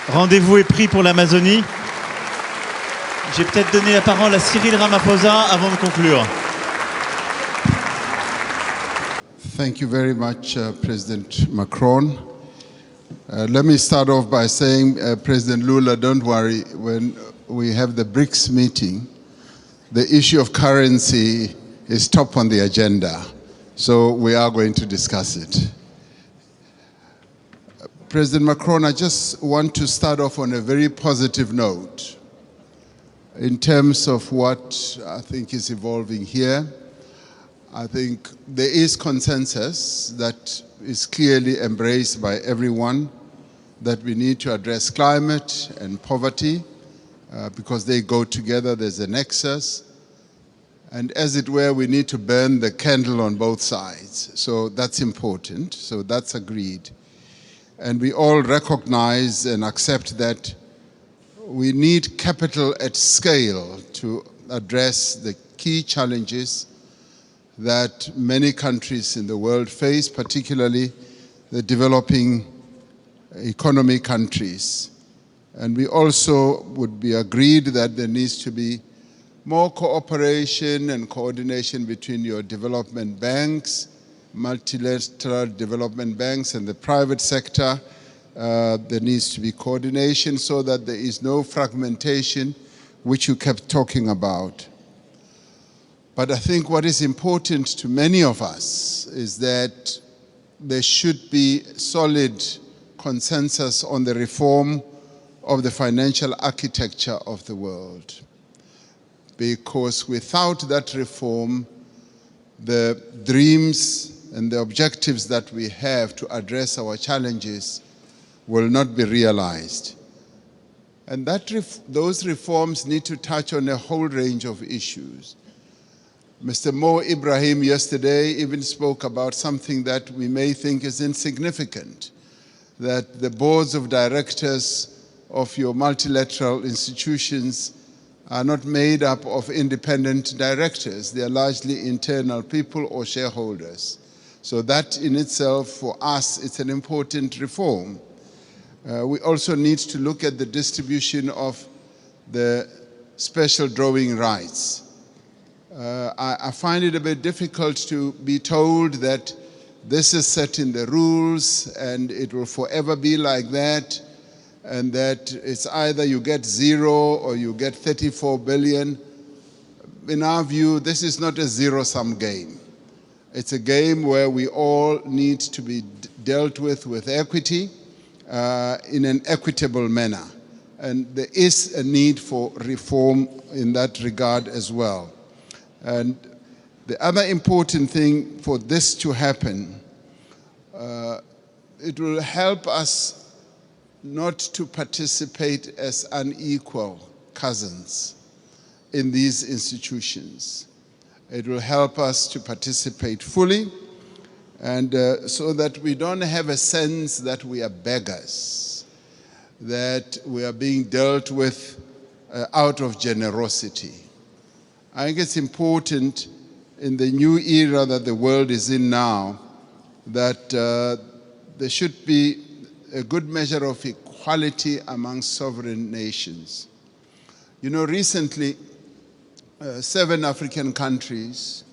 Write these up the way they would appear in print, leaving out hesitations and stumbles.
Rendez-vous est pris pour l'Amazonie. J'ai peut-être donné la parole à Cyril Ramaphosa avant de conclure. Thank you very much, President Macron. Let me start off by saying, President Lula, don't worry, when we have the BRICS meeting, the issue of currency is top on the agenda, so we are going to discuss it. President Macron, I just want to start off on a very positive note in terms of what I think is evolving here. I think there is consensus that is clearly embraced by everyone that we need to address climate and poverty because they go together, there's a nexus. And as it were, we need to burn the candle on both sides. So that's important, so that's agreed. And we all recognize and accept that we need capital at scale to address the key challenges that many countries in the world face, particularly the developing economy countries. And we also would be agreed that there needs to be more cooperation and coordination between your development banks, multilateral development banks, and the private sector. There needs to be coordination so that there is no fragmentation, which you kept talking about. But I think what is important to many of us is that there should be solid consensus on the reform of the financial architecture of the world. Because without that reform, the dreams and the objectives that we have to address our challenges will not be realized. And those reforms need to touch on a whole range of issues. Mr. Mo Ibrahim yesterday even spoke about something that we may think is insignificant, that the boards of directors of your multilateral institutions are not made up of independent directors. They are largely internal people or shareholders. So that in itself, for us, it's an important reform. We also need to look at the distribution of the special drawing rights. I find it a bit difficult to be told that this is set in the rules and it will forever be like that, and that it's either you get 0 or you get 34 billion. In our view, this is not a zero-sum game. It's a game where we all need to be dealt with equity in an equitable manner. And there is a need for reform in that regard as well. And the other important thing for this to happen, it will help us not to participate as unequal cousins in these institutions. It will help us to participate fully, and so that we don't have a sense that we are beggars, that we are being dealt with out of generosity. I think it's important in the new era that the world is in now that there should be a good measure of equality among sovereign nations. You know, recently, 7 African countries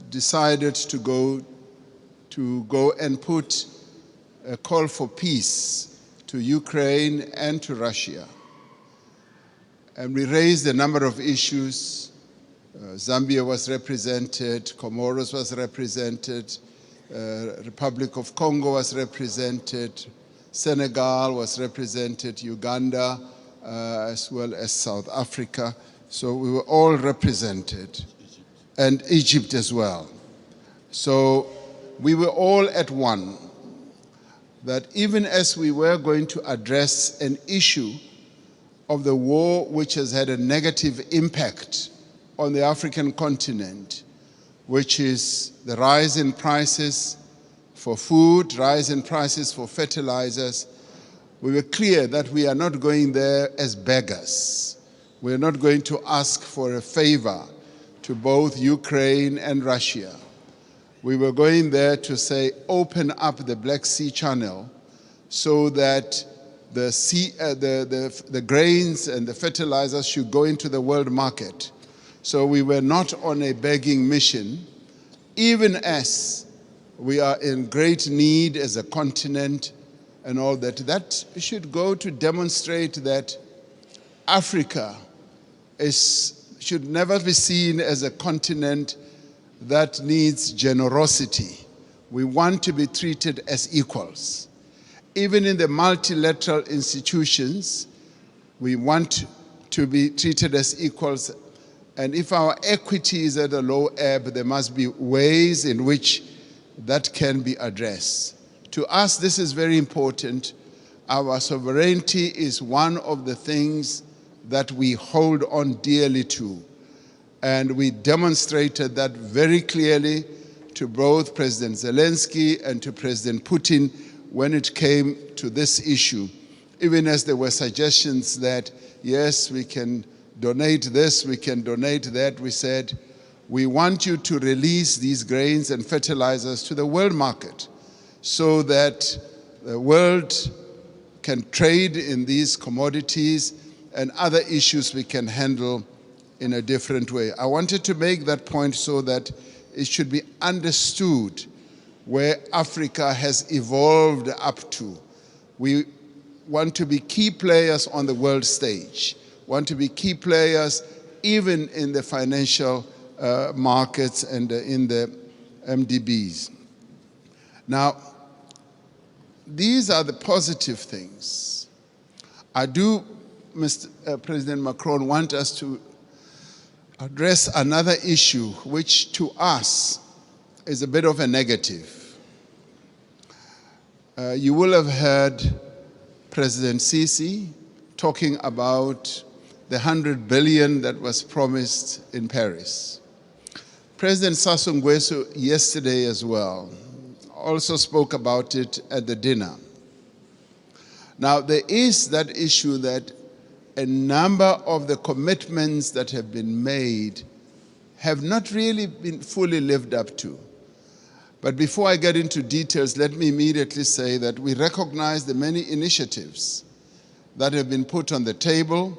decided to go and put a call for peace to Ukraine and to Russia. And we raised a number of issues. Zambia was represented, Comoros was represented, Republic of Congo was represented, Senegal was represented, Uganda, as well as South Africa. So we were all represented, and Egypt as well. So we were all at one, that even as we were going to address an issue of the war which has had a negative impact on the African continent, which is the rise in prices for food, rise in prices for fertilizers, we were clear that we are not going there as beggars. We are not going to ask for a favor to both Ukraine and Russia. We were going there to say, open up the Black Sea Channel so that the grains and the fertilizers should go into the world market. So we were not on a begging mission, even as we are in great need as a continent and all that. That should go to demonstrate that Africa should never be seen as a continent that needs generosity. We want to be treated as equals. Even in the multilateral institutions, we want to be treated as equals. And if our equity is at a low ebb, there must be ways in which that can be addressed. To us, this is very important. Our sovereignty is one of the things that we hold on dearly to. And we demonstrated that very clearly to both President Zelensky and to President Putin when it came to this issue. Even as there were suggestions that, yes, we can donate this, we can donate that, we said, we want you to release these grains and fertilizers to the world market so that the world can trade in these commodities and other issues we can handle in a different way. I wanted to make that point so that it should be understood where Africa has evolved up to. We want to be key players on the world stage, want to be key players even in the financial markets and in the MDBs. Now, these are the positive things. I do, Mr. President Macron, want us to address another issue which to us is a bit of a negative. You will have heard President Sisi talking about the 100 billion that was promised in Paris. President Sassou Nguesso yesterday as well also spoke about it at the dinner. Now there is that issue that a number of the commitments that have been made have not really been fully lived up to. But before I get into details, let me immediately say that we recognize the many initiatives that have been put on the table,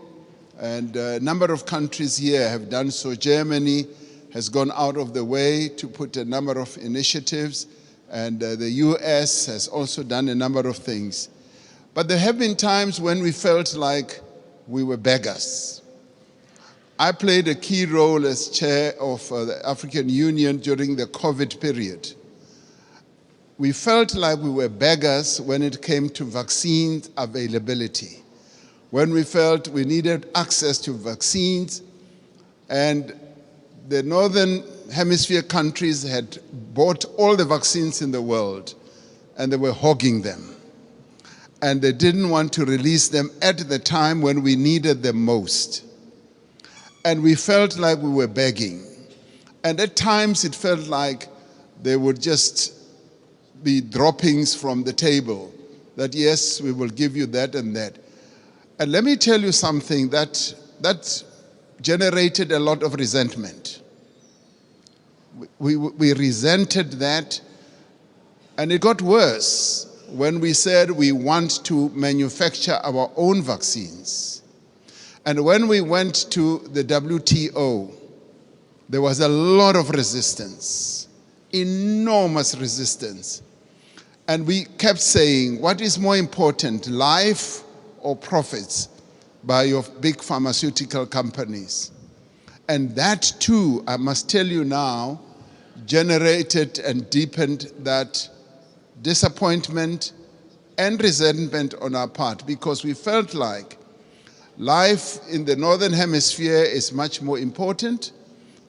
and a number of countries here have done so. Germany has gone out of the way to put a number of initiatives, and the US has also done a number of things. But there have been times when we felt like we were beggars. I played a key role as chair of the African Union during the COVID period. We felt like we were beggars when it came to vaccine availability, when we felt we needed access to vaccines, and the Northern Hemisphere countries had bought all the vaccines in the world, and they were hogging them. And they didn't want to release them at the time when we needed them most. And we felt like we were begging. And at times it felt like they would just be droppings from the table, that yes, we will give you that and that. And let me tell you something that generated a lot of resentment. We resented that, and it got worse when we said we want to manufacture our own vaccines. And when we went to the WTO, there was a lot of resistance, enormous resistance. And we kept saying, what is more important, life or profits by your big pharmaceutical companies? And that too, I must tell you now, generated and deepened that disappointment and resentment on our part, because we felt like life in the Northern Hemisphere is much more important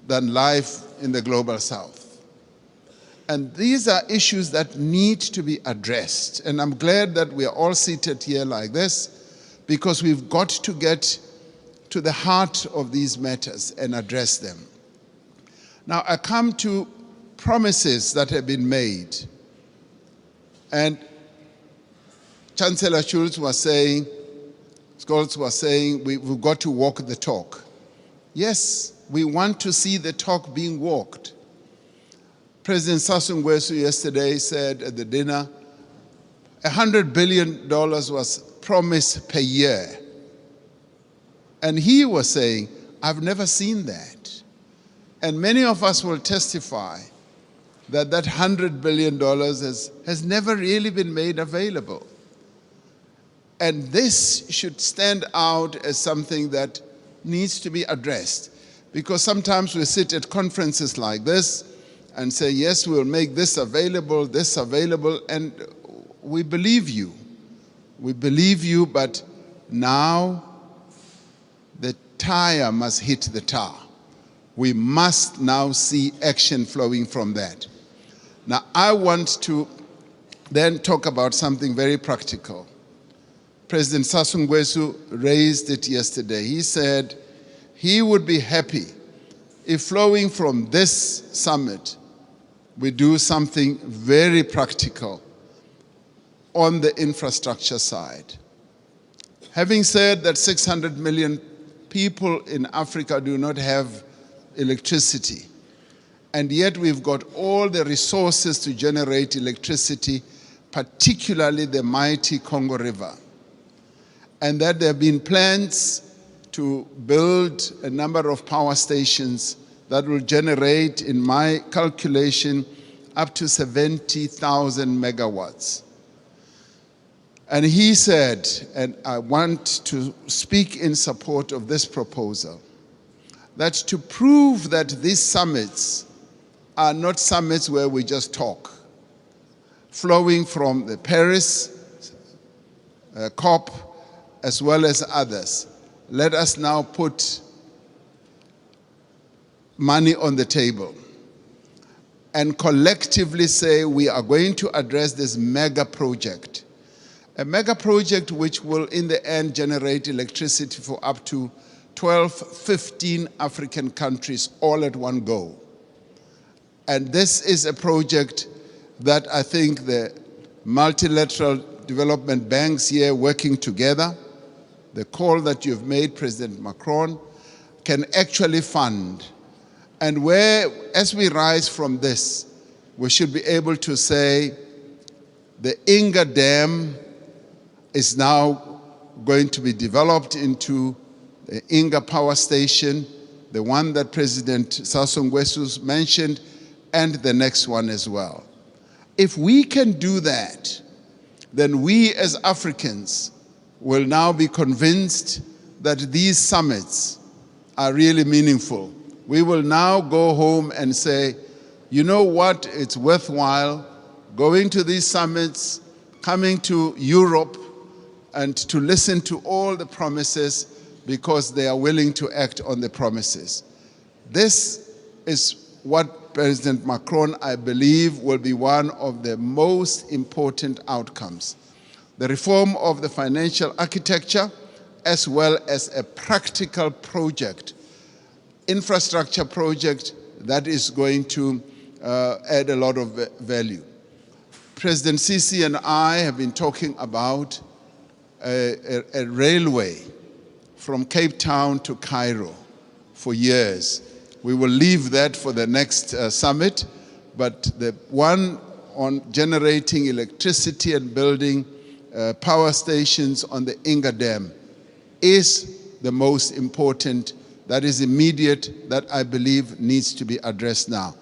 than life in the global South. And these are issues that need to be addressed. And I'm glad that we are all seated here like this, because we've got to get to the heart of these matters and address them. Now I come to promises that have been made. And Chancellor Scholz was saying, we've got to walk the talk. Yes, we want to see the talk being walked. President Sassou Nguesso yesterday said at the dinner, $100 billion was promised per year. And he was saying, I've never seen that. And many of us will testify that that $100 billion has never really been made available. And this should stand out as something that needs to be addressed. Because sometimes we sit at conferences like this and say, yes, we'll make this available, and we believe you. We believe you, but now the tire must hit the tar. We must now see action flowing from that. Now, I want to then talk about something very practical. President Sassou Nguesso raised it yesterday. He said he would be happy if flowing from this summit, we do something very practical on the infrastructure side. Having said that 600 million people in Africa do not have electricity, and yet we've got all the resources to generate electricity, particularly the mighty Congo River. And that there have been plans to build a number of power stations that will generate, in my calculation, up to 70,000 megawatts. And he said, and I want to speak in support of this proposal, that to prove that these summits are not summits where we just talk, flowing from the Paris COP as well as others, let us now put money on the table and collectively say we are going to address this mega project. A mega project which will in the end generate electricity for up to 12, 15 African countries all at one go. And this is a project that I think the multilateral development banks here working together, the call that you've made, President Macron, can actually fund. And where, as we rise from this, we should be able to say the Inga Dam is now going to be developed into the Inga Power Station, the one that President Sassou Nguesso mentioned, and the next one as well. If we can do that, then we as Africans will now be convinced that these summits are really meaningful. We will now go home and say, you know what, it's worthwhile going to these summits, coming to Europe, and to listen to all the promises because they are willing to act on the promises. This is what President Macron, I believe, will be one of the most important outcomes. The reform of the financial architecture, as well as a practical project, infrastructure project that is going to add a lot of value. President Sisi and I have been talking about a railway from Cape Town to Cairo for years. We will leave that for the next summit, but the one on generating electricity and building power stations on the Inga Dam is the most important, that is immediate, that I believe needs to be addressed now.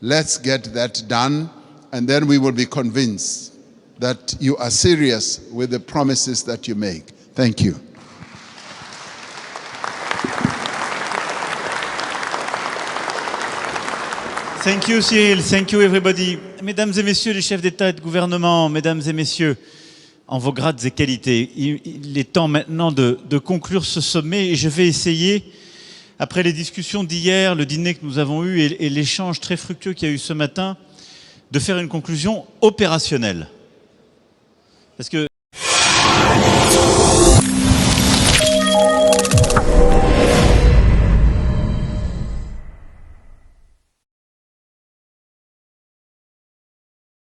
Let's get that done, and then we will be convinced that you are serious with the promises that you make. Thank you. Thank you, Cyril. Thank you, everybody. Mesdames et messieurs les chefs d'État et de gouvernement, mesdames et messieurs, en vos grades et qualités, il est temps maintenant de conclure ce sommet et je vais essayer, après les discussions d'hier, le dîner que nous avons eu et l'échange très fructueux qu'il y a eu ce matin, de faire une conclusion opérationnelle. Parce que